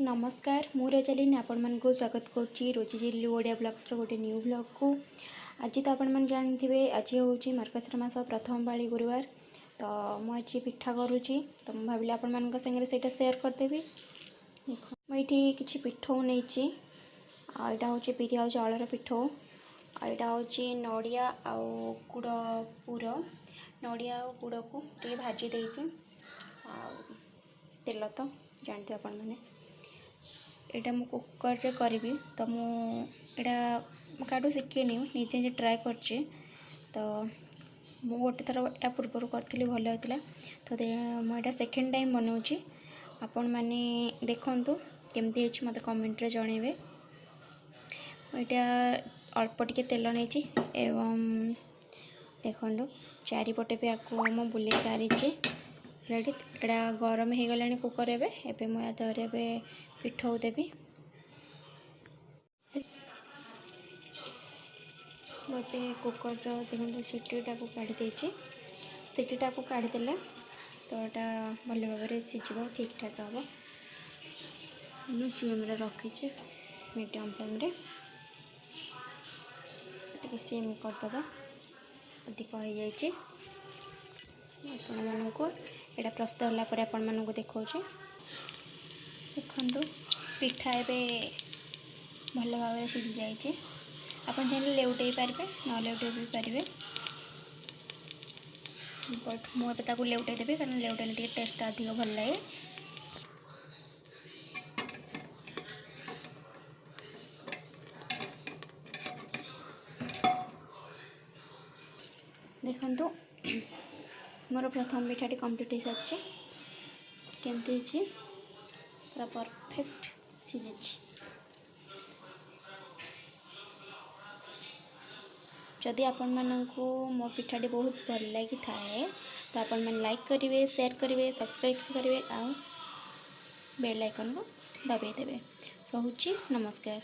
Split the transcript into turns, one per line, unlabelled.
नमस्कार मु रजलिन आपण मन को स्वागत करुच्ची रोची ओडिया ब्लॉग्स गोटे न्यू ब्लॉग को। आज तो आपण मन जानते आज हूँ मार्गशीर मास प्रथम पाली गुरुवार। तो मुझे पिठा करुच्ची तो मुझे भाविली आपण मान संगे से सेयार करदेवी। देख मुझे किसी पिठौ नहीं आईटा हूँ बिरी आ चाउर पिठौ आईटा हूँ नड़िया आउ गुड़ पुर नड़िया और गुड़ को टे भाजी देती तेल तो जानते आपण मैंने यहाँ मु कुकर रे करी तो मुझा काटू शिखेनी निजे निजे ट्राए कर तो मु गोटे थर या पूर्व करी भल होता तो मुझा सेकेंड टाइम बनाऊँगी आपण मैंने देखु केमती मत कमेंट रे जनइबे। यहाँ अल्प टिके तेल नहीं एवं देखु चारिपटे भी आपको मु बुले सारी रेडी एटा गरम हो गला कुकर एवं मुझे पिठौ देवी। गोटे कुकर देखो सीटीटा को काढ़ी देची सीटीटा को काढ़ीदे तो यहाँ भल भाव सीझ ठीक ठाक हम मुझे सीम रखी मीडियम फ्लेम रे सीम करदे अधिक हो जाए यहाँ प्रस्तुत होगापर आपण मानक देखा देखु पिठा ए भल भाव सीझी जाए आपन चाहे लेउटे पारे न लेउटे भी पारे बट मुझे लेउटे देवी कारण लेउटे टे टेस्ट अधिक भल लगे। देखु मोर प्रथम पिठाटी कंप्लीट हो सारी केमती पूरा परफेक्ट सीझी। जदि आपण मानकु मो पिठाटी बहुत भल लगी थाए तो आपण मैंने लाइक करेंगे शेयर करेंगे सब्सक्राइब करेंगे आ बेल आइकन को दबाई देवे। रोची नमस्कार।